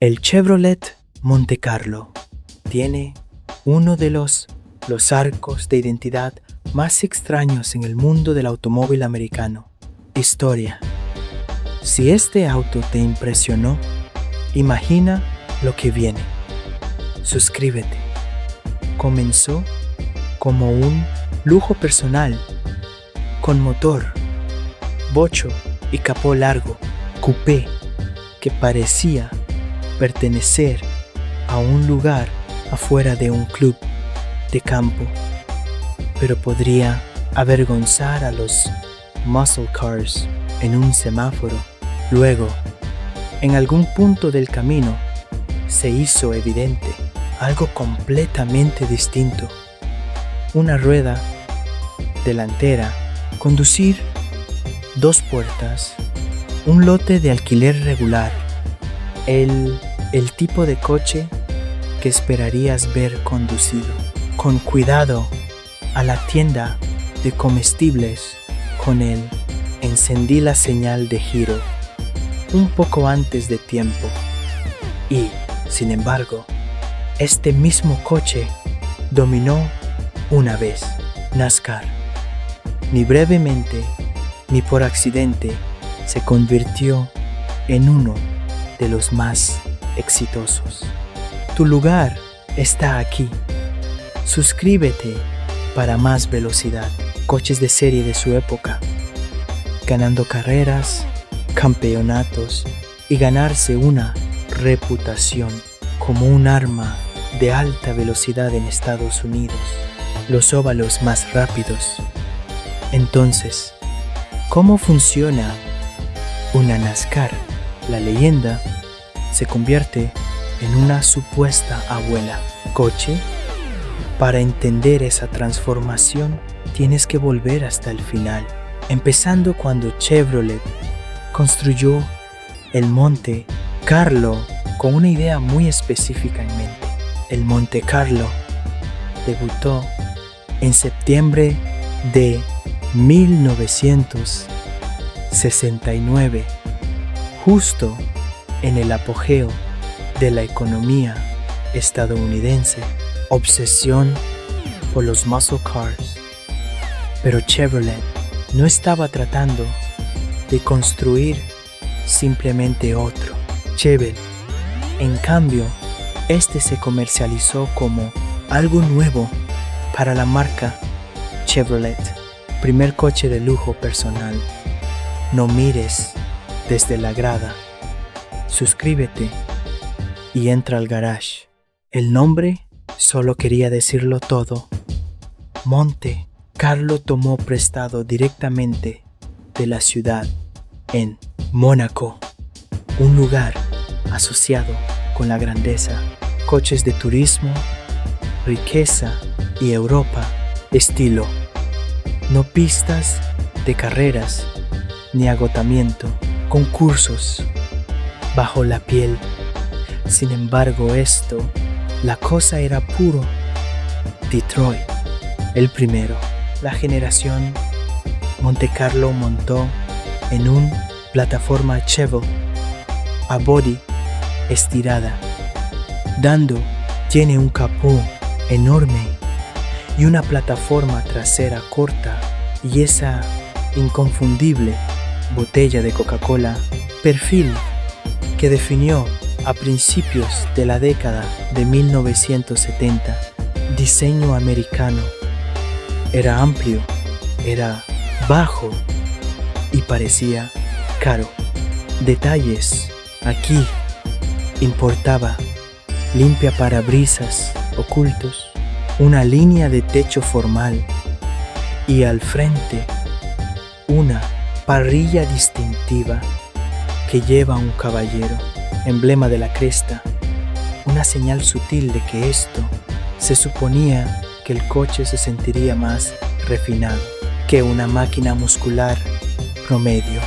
El Chevrolet Monte Carlo tiene uno de los arcos de identidad más extraños en el mundo del automóvil americano. Historia. Si este auto te impresionó, imagina lo que viene. Suscríbete. Comenzó como un lujo personal, con motor, bocho y capó largo, coupé, que parecía pertenecer a un lugar afuera de un club de campo, pero podría avergonzar a los muscle cars en un semáforo. Luego, en algún punto del camino, se hizo evidente algo completamente distinto. Una rueda delantera, conducir, 2 puertas, un lote de alquiler regular, el tipo de coche que esperarías ver conducido con cuidado a la tienda de comestibles con el encendí la señal de giro un poco antes de tiempo. Y, sin embargo, este mismo coche dominó una vez NASCAR. Ni brevemente ni por accidente se convirtió en uno de los más exitosos. Tu lugar está aquí. Suscríbete para más velocidad. Coches de serie de su época, ganando carreras, campeonatos y ganarse una reputación como un arma de alta velocidad en Estados Unidos, los óvalos más rápidos. Entonces, ¿cómo funciona una NASCAR? La leyenda se convierte en una supuesta abuela coche. Para entender esa transformación, tienes que volver hasta el final, empezando cuando Chevrolet construyó el Monte Carlo con una idea muy específica en mente. El Monte Carlo debutó en septiembre de 1969, justo en el apogeo de la economía estadounidense, obsesión por los muscle cars. Pero Chevrolet no estaba tratando de construir simplemente otro Chevy. En cambio, este se comercializó como algo nuevo para la marca Chevrolet, primer coche de lujo personal. No mires desde la grada. Suscríbete y entra al garage. El nombre solo quería decirlo todo. Monte Carlo tomó prestado directamente de la ciudad en Mónaco, un lugar asociado con la grandeza, coches de turismo, riqueza y Europa, estilo. No pistas de carreras ni agotamiento, concursos bajo la piel. Sin embargo, la cosa era puro Detroit. El primero, la generación Monte Carlo montó en una plataforma Chevrolet a body estirada, tiene un capó enorme y una plataforma trasera corta y esa inconfundible botella de Coca-Cola, perfil que definió a principios de la década de 1970, diseño americano. Era amplio, era bajo y parecía caro. Detalles, aquí importaba limpia parabrisas ocultos, una línea de techo formal y al frente una parrilla distintiva que lleva un caballero, emblema de la cresta, una señal sutil de que se suponía que el coche se sentiría más refinado que una máquina muscular promedio.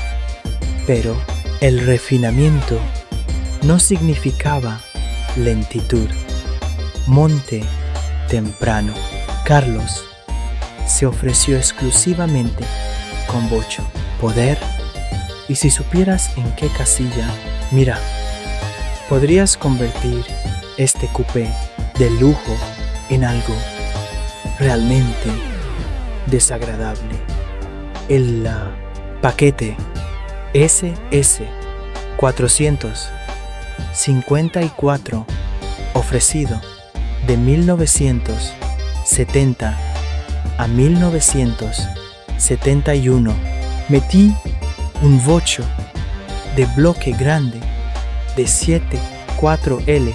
Pero el refinamiento no significaba lentitud. Monte temprano. Carlos se ofreció exclusivamente con bocho, poder, y si supieras en qué casilla, mira, podrías convertir este coupé de lujo en algo realmente desagradable. El paquete SS454 ofrecido de 1970 a 1971 metí un bocho de bloque grande de 7.4L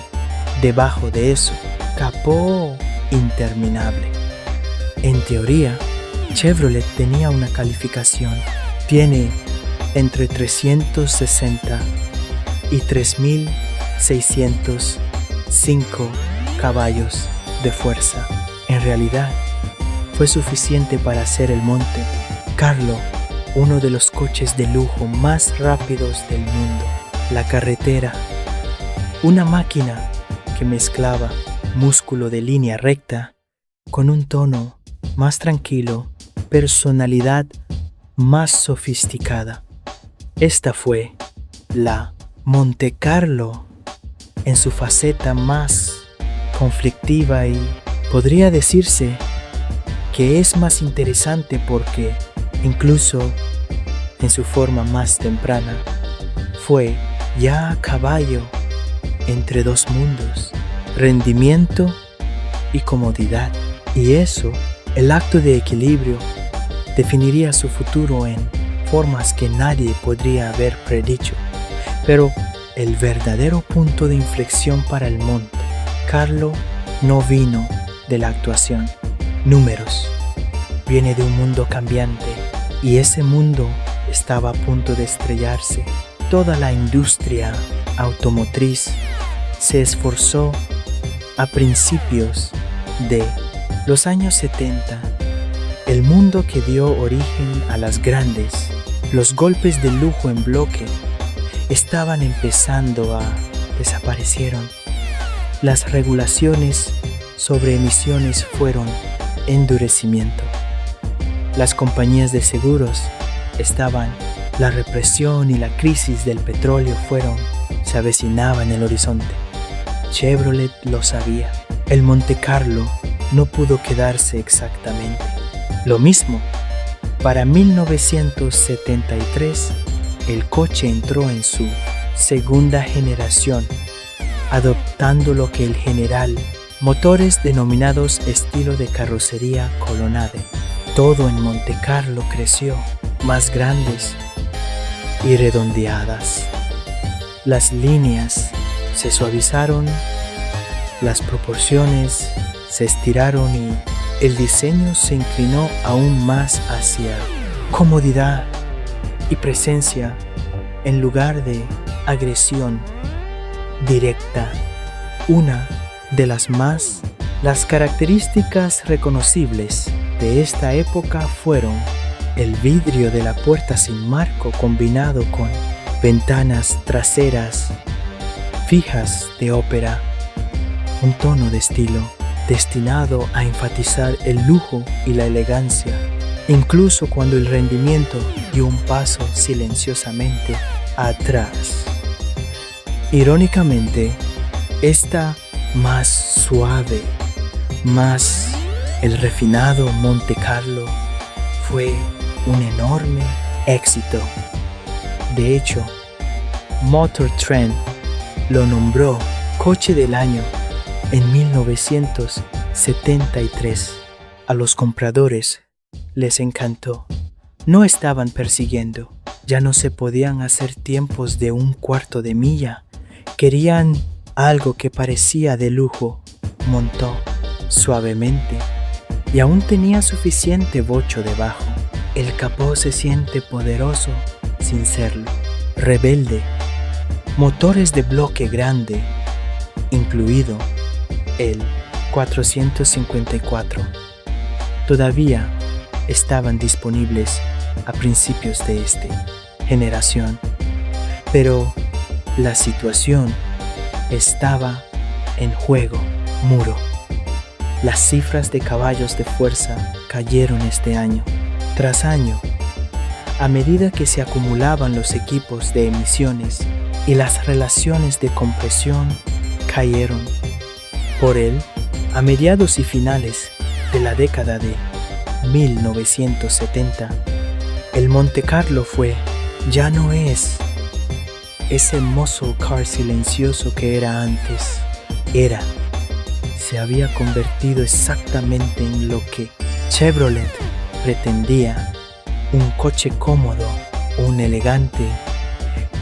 debajo de eso, capó interminable. En teoría, Chevrolet tenía una calificación, tiene entre 360 y 3.605 caballos de fuerza. En realidad, fue suficiente para hacer el Monte Carlo, uno de los coches de lujo más rápidos del mundo. La carretera, una máquina que mezclaba músculo de línea recta con un tono más tranquilo, personalidad más sofisticada. Esta fue la Monte Carlo en su faceta más conflictiva y podría decirse que es más interesante porque incluso en su forma más temprana fue ya a caballo entre dos mundos, rendimiento y comodidad. Y eso, el acto de equilibrio, definiría su futuro en formas que nadie podría haber predicho. Pero el verdadero punto de inflexión para el Monte Carlo no vino de la actuación. Números. Viene de un mundo cambiante y ese mundo estaba a punto de estrellarse. Toda la industria automotriz se esforzó a principios de los años 70, el mundo que dio origen a las grandes, los golpes de lujo en bloque, estaban empezando a desaparecieron. Las regulaciones sobre emisiones fueron endurecimiento. Las compañías de seguros estaban, la represión y la crisis del petróleo se avecinaba en el horizonte. Chevrolet lo sabía. El Monte Carlo no pudo quedarse exactamente. Lo mismo, para 1973, el coche entró en su segunda generación, adoptando lo que el general, motores denominados estilo de carrocería Colonnade. Todo en Monte Carlo creció, más grandes y redondeadas. Las líneas se suavizaron, las proporciones se estiraron y el diseño se inclinó aún más hacia comodidad y presencia en lugar de agresión directa. Una de las características reconocibles de esta época fueron el vidrio de la puerta sin marco combinado con ventanas traseras fijas de ópera, un tono de estilo destinado a enfatizar el lujo y la elegancia, incluso cuando el rendimiento dio un paso silenciosamente atrás. Irónicamente, esta más suave, más el refinado Monte Carlo fue un enorme éxito. De hecho, Motor Trend lo nombró Coche del Año en 1973. A los compradores les encantó. No estaban persiguiendo, ya no se podían hacer tiempos de un cuarto de milla. Querían algo que parecía de lujo. Montó suavemente y aún tenía suficiente bocho debajo. El capó se siente poderoso sin serlo. Rebelde. Motores de bloque grande, incluido el 454, todavía estaban disponibles a principios de esta generación, pero la situación estaba en juego. Muro. Las cifras de caballos de fuerza cayeron este año tras año. A medida que se acumulaban los equipos de emisiones, y las relaciones de compresión cayeron. Por él, a mediados y finales de la década de 1970, el Montecarlo ya no es ese muscle car silencioso que era antes. Se había convertido exactamente en lo que Chevrolet pretendía: un coche cómodo, un elegante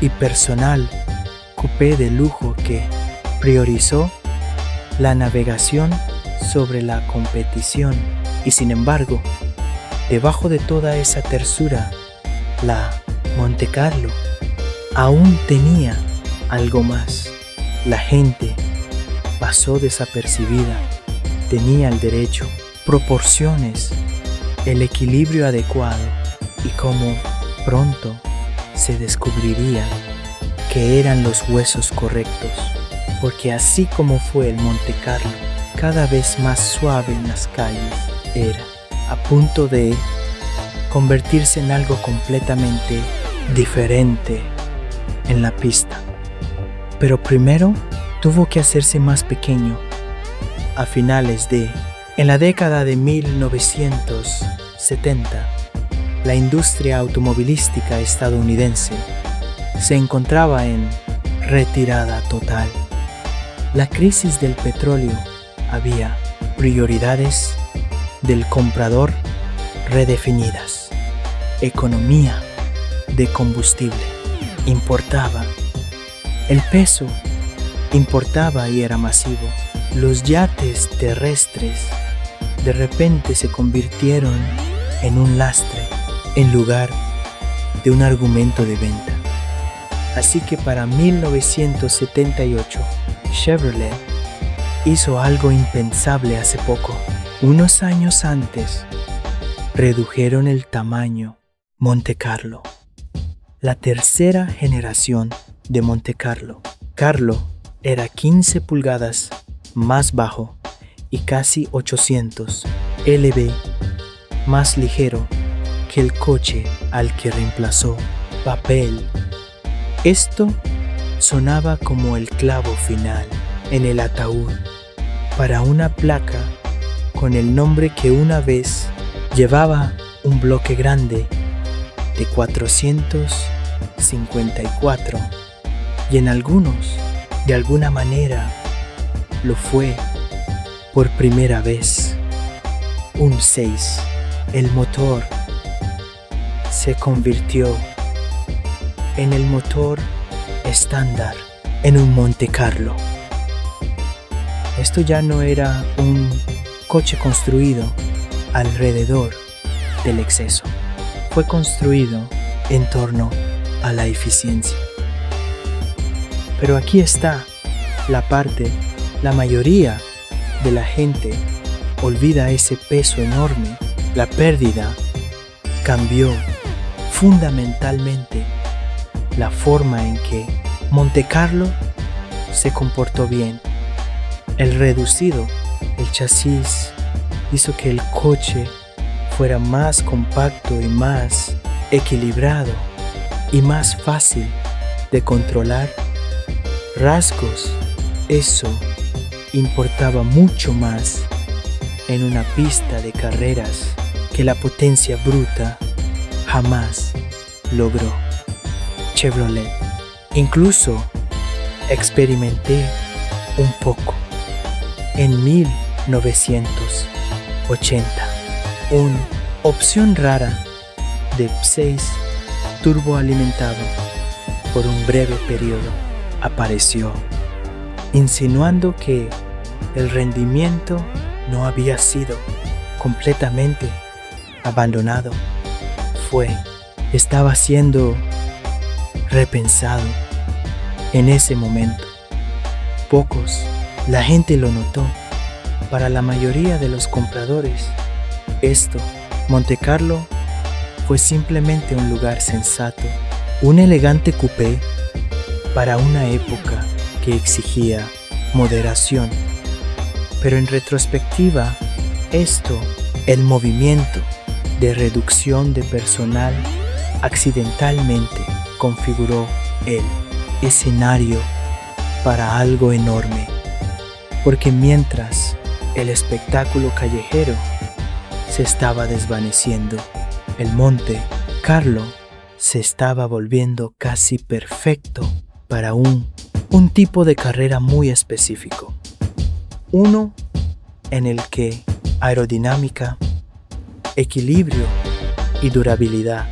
y personal coupé de lujo que priorizó la navegación sobre la competición. Y sin embargo, debajo de toda esa tersura, la Montecarlo aún tenía algo más. La gente pasó desapercibida, tenía el derecho, proporciones, el equilibrio adecuado, y como pronto se descubriría que eran los huesos correctos, porque así como fue el Montecarlo, cada vez más suave en las calles, era a punto de convertirse en algo completamente diferente en la pista. Pero primero tuvo que hacerse más pequeño. En la década de 1970, la industria automovilística estadounidense se encontraba en retirada total. La crisis del petróleo, había prioridades del comprador redefinidas. Economía de combustible importaba. El peso importaba y era masivo. Los yates terrestres de repente se convirtieron en un lastre en lugar de un argumento de venta. Así que para 1978, Chevrolet hizo algo impensable hace poco. Unos años antes, redujeron el tamaño Montecarlo. La tercera generación de Montecarlo. Carlo era 15 pulgadas más bajo y casi 800 lb más ligero que el coche al que reemplazó. Papel. Esto sonaba como el clavo final en el ataúd para una placa con el nombre que una vez llevaba un bloque grande de 454, y en algunos, de alguna manera, lo fue por primera vez. Un 6. El motor se convirtió en el motor estándar en un Montecarlo. Esto ya no era un coche construido alrededor del exceso. Fue construido en torno a la eficiencia. Pero aquí está la mayoría de la gente olvida ese peso enorme. La pérdida cambió fundamentalmente la forma en que Montecarlo se comportó bien. El reducido, el chasis, hizo que el coche fuera más compacto y más equilibrado y más fácil de controlar. Rasgos, eso importaba mucho más en una pista de carreras que la potencia bruta jamás logró. Chevrolet. Incluso experimenté un poco en 1980. Una opción rara de 6 turboalimentado por un breve periodo apareció, insinuando que el rendimiento no había sido completamente abandonado. Estaba siendo repensado en ese momento. La gente lo notó. Para la mayoría de los compradores, Montecarlo, fue simplemente un lugar sensato, un elegante coupé para una época que exigía moderación. Pero en retrospectiva, el movimiento de reducción de personal, accidentalmente configuró el escenario para algo enorme, porque mientras el espectáculo callejero se estaba desvaneciendo, el Monte Carlo se estaba volviendo casi perfecto para un tipo de carrera muy específico. Uno en el que aerodinámica, equilibrio y durabilidad